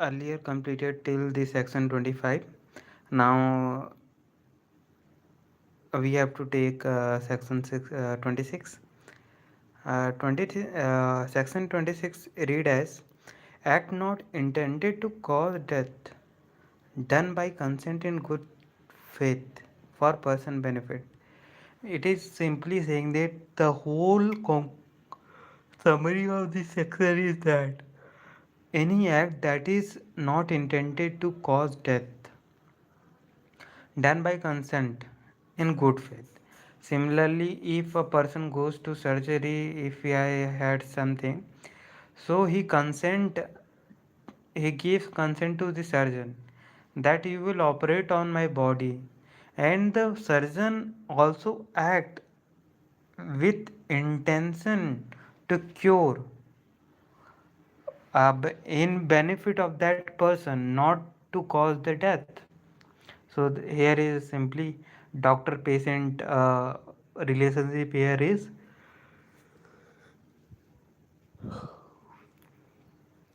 earlier completed till the section 25. Now we have to take section 26. Section 26 read as act not intended to cause death done by consent in good faith for person benefit. It is simply saying that the whole summary of this section is that any act that is not intended to cause death done by consent in good faith. Similarly, if a person goes to surgery, if I had something, so he gives consent to the surgeon that you will operate on my body, and the surgeon also act with intention to cure in benefit of that person, not to cause the death. So here is simply doctor patient relationship. Here is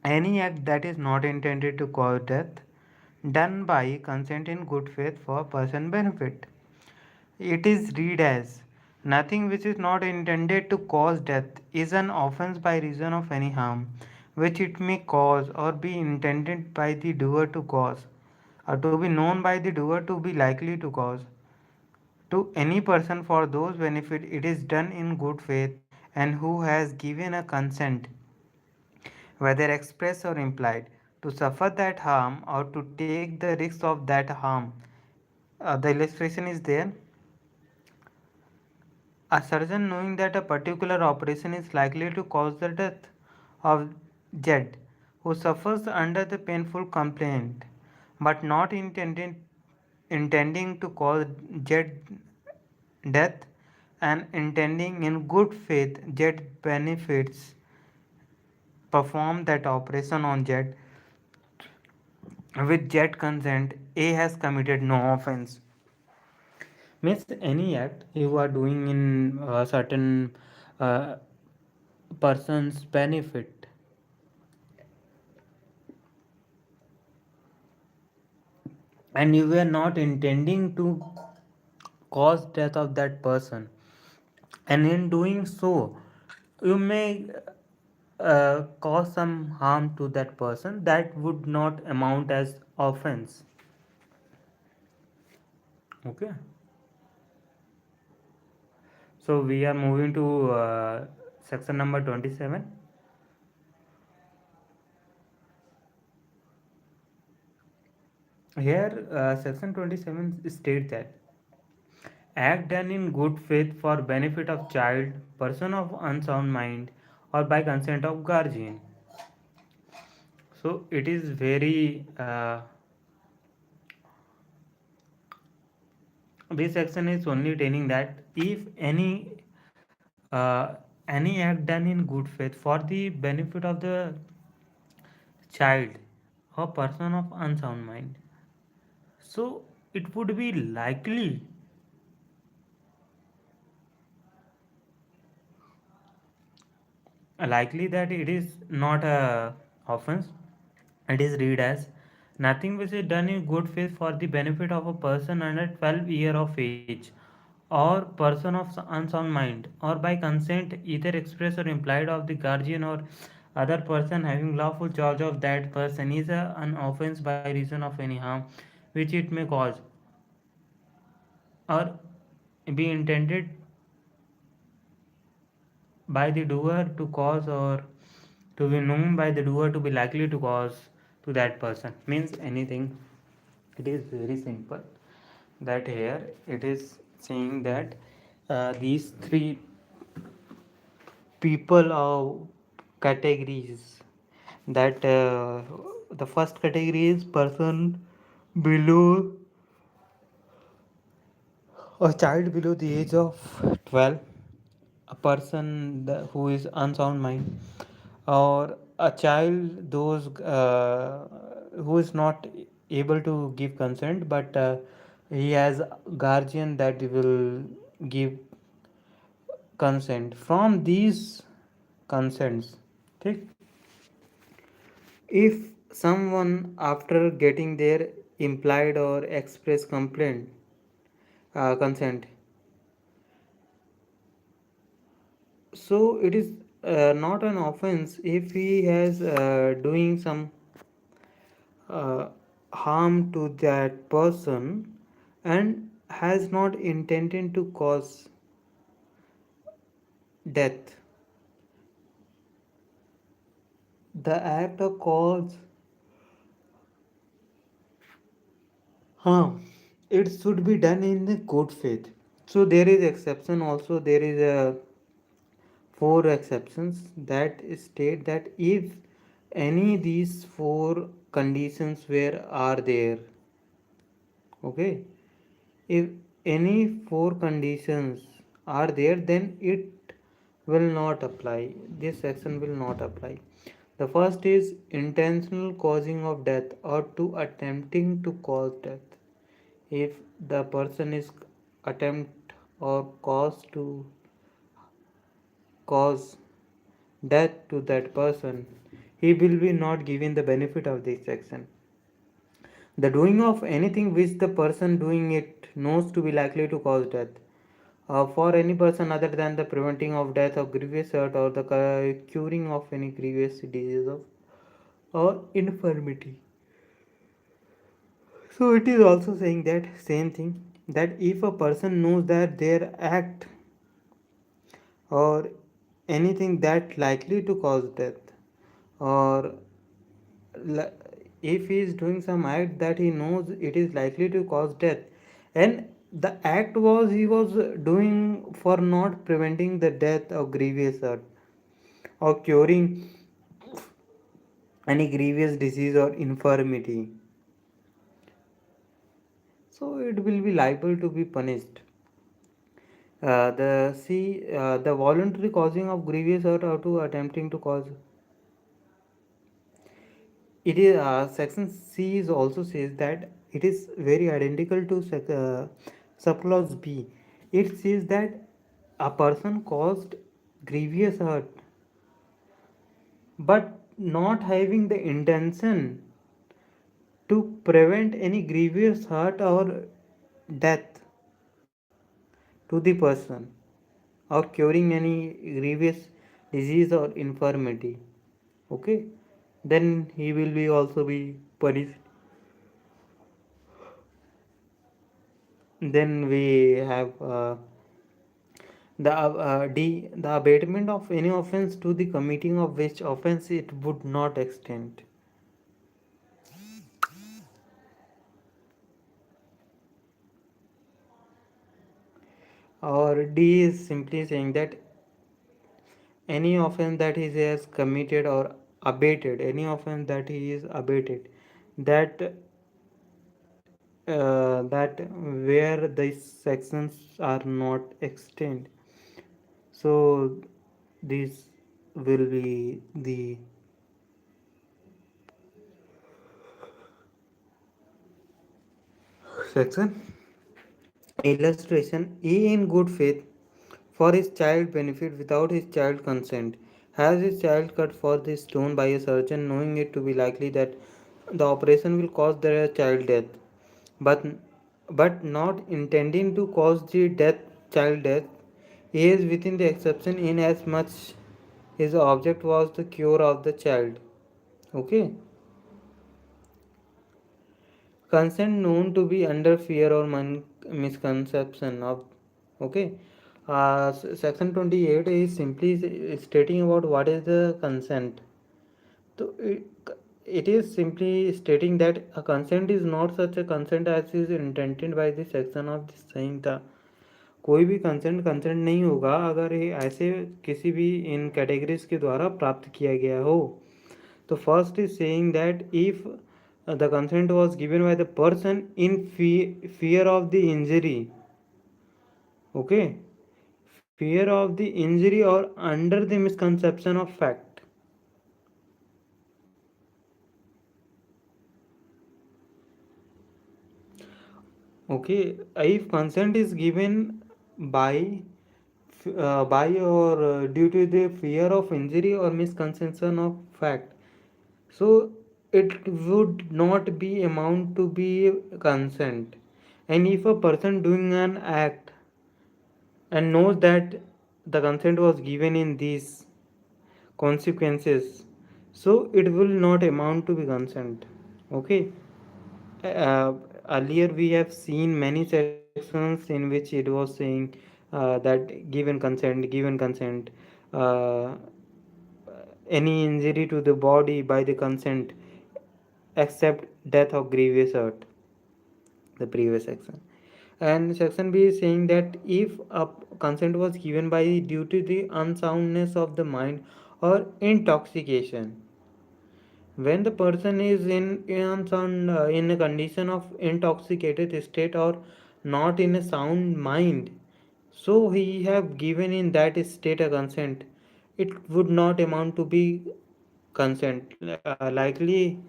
any act that is not intended to cause death done by consent in good faith for person benefit. It is read as nothing which is not intended to cause death is an offense by reason of any harm which it may cause or be intended by the doer to cause, or to be known by the doer to be likely to cause, to any person for those benefit it is done in good faith and who has given a consent, whether express or implied, to suffer that harm or to take the risks of that harm. The illustration is there. A surgeon, knowing that a particular operation is likely to cause the death of Z, who suffers under the painful complaint, but not intending to cause Z death, and intending in good faith Z benefits, perform that operation on Z with Z consent, A has committed no offense. Means any act you are doing in certain uh, person's benefit, and you were not intending to cause death of that person, and in doing so you may cause some harm to that person, that would not amount as offense. Okay, so we are moving to section number 27. Here section 27 states that act done in good faith for benefit of child, person of unsound mind, or by consent of guardian. So it is very this section is only telling that if any act done in good faith for the benefit of the child or person of unsound mind, so it would be likely that it is not a offense. It is read as nothing which is done in good faith for the benefit of a person under 12 year of age or person of unsound mind, or by consent either express or implied of the guardian or other person having lawful charge of that person, is an offense by reason of any harm which it may cause or be intended by the doer to cause, or to be known by the doer to be likely to cause to that person. Means anything. It is very simple that here it is saying that these three people or categories, that the first category is person below, a child below the age of 12, a person who is unsound mind, or a child those who is not able to give consent, but he has guardian that will give consent. From these consents, ठीक, if someone after getting their implied or express complaint consent. So it is not an offense if he has doing some uh, harm to that person and has not intended to cause death. The act of cause harm, it should be done in the good faith. So there is exception also. There is a four exceptions that state that if any these four conditions were are there, okay, if any four conditions are there, then it will not apply, this section will not apply. The first is intentional causing of death or to attempting to cause death. If the person is attempt or cause death to that person, he will be not given the benefit of this section. The doing of anything which the person doing it knows to be likely to cause death for any person other than the preventing of death of grievous hurt or the curing of any grievous disease of or infirmity. So it is also saying that same thing, that if a person knows that their act or anything that likely to cause death, or if he is doing some act that he knows it is likely to cause death, and the act was he was doing for not preventing the death of grievous hurt or curing any grievous disease or infirmity, so it will be liable to be punished. The voluntary causing of grievous hurt or to attempting to cause, it is section C is also says that it is very identical to subclause B. It says that a person caused grievous hurt but not having the intention to prevent any grievous hurt or death to the person or curing any grievous disease or infirmity. Okay, then he will be also be punished. Then we have the abatement of any offense to the committing of which offense it would not extend. Or D is simply saying that any offense that he has committed or abated, any offense that he is abated, that that where the sections are not extend. So this will be the section. Illustration: A in good faith for his child benefit without his child consent has his child cut for the stone by a surgeon knowing it to be likely that the operation will cause their child death, but not intending to cause the child death. He is within the exception in as much his object was the cure of the child. Okay. Consent known to be under fear or misconception of, okay. Section 28 is simply stating about what is the consent. So it is simply stating that a consent is not such a consent as is intended by the section of this संहिता. कोई भी consent consent नहीं होगा अगर ये ऐसे किसी भी इन categories के द्वारा प्राप्त किया गया हो. तो first is saying that if the consent was given by the person in fear of the injury, okay, fear of the injury or under the misconception of fact. Okay, if consent is given by or due to the fear of injury or misconception of fact, so it would not be amount to be consent. And if a person doing an act and knows that the consent was given in these consequences, so it will not amount to be consent. Okay. uh, Earlier we have seen many sections in which it was saying that given consent, uh, any injury to the body by the consent except death or grievous hurt, the previous section. And section B is saying that if a consent was given by due to the unsoundness of the mind or intoxication, when the person is in a condition of intoxicated state or not in a sound mind, so he have given in that state a consent, it would not amount to be consent. Likely,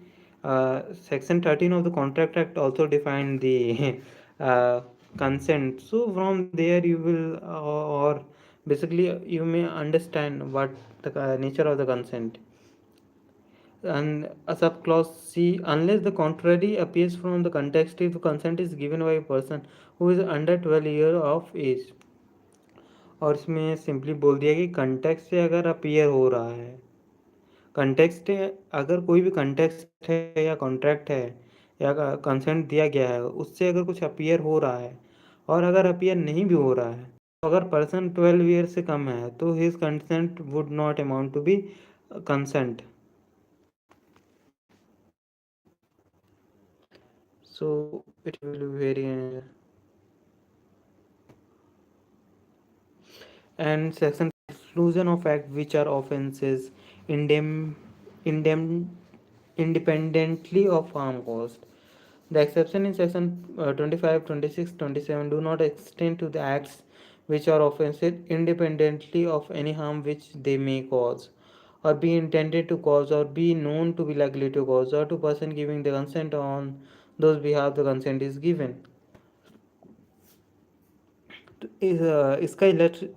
section 13 of the contract act also defined the consent. So from there you will or basically you may understand what the nature of the consent. And a subclause C, unless the contrary appears from the context, if consent is given by a person who is under 12 year of age, और इसमें simply बोल दिया कि context से अगर appear हो रहा है, कंटेक्स्ट अगर कोई भी कंटेक्स्ट है या कॉन्ट्रैक्ट है या कंसेंट दिया गया है, उससे अगर कुछ अपीयर हो रहा है और अगर अपीयर नहीं भी हो रहा है, तो अगर पर्सन 12 ईयर से कम है तो his consent would not amount to be consent. So it will be very and section exclusion of act which are offences indem, indem, independently of harm caused. The exception in section 25, 26, 27 do not extend to the acts which are offenses independently of any harm which they may cause or be intended to cause or be known to be likely to cause or to person giving the consent on those behalf the consent is given. इसका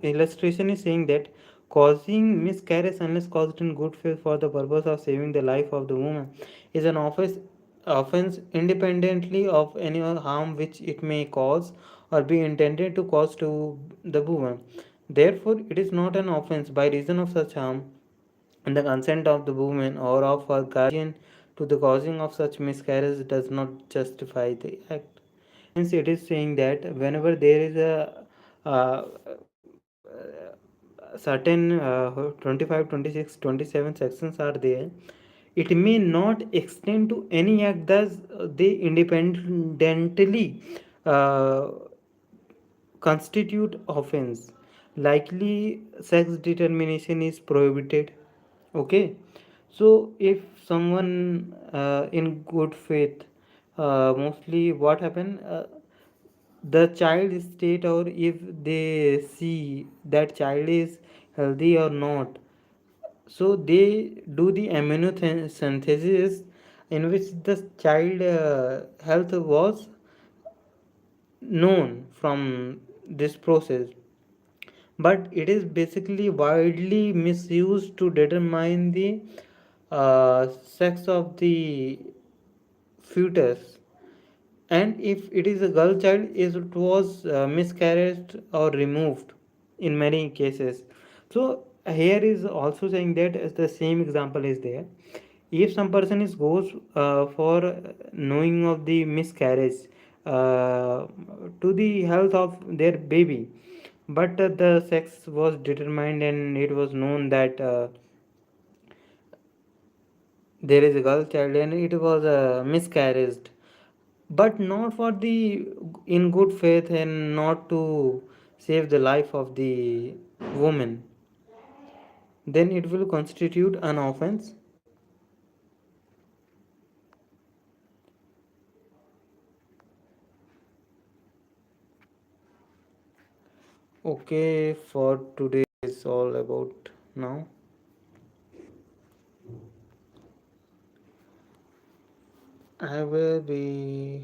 illustration is saying that causing miscarriage unless caused in good faith for the purpose of saving the life of the woman is an offense independently of any harm which it may cause or be intended to cause to the woman. Therefore, it is not an offense by reason of such harm and the consent of the woman or of her guardian to the causing of such miscarriage does not justify the act. Hence, it is saying that whenever there is a certain 25, 26, 27 sections are there, it may not extend to any act, thus they independently uh, constitute offense. Likely, sex determination is prohibited. Okay, so if someone in good faith, mostly what happen, the child state or if they see that child is healthy or not, so they do the amniocentesis in which the child health was known from this process, but it is basically widely misused to determine the sex of the fetus. And if it is a girl child, it was miscarried or removed in many cases. So here is also saying that as the same example is there, if some person is goes for knowing of the miscarriage uh, to the health of their baby, but the sex was determined and it was known that there is a girl child and it was miscarried, but not for the in good faith and not to save the life of the woman, then it will constitute an offense. Okay, for today is all about now. I will be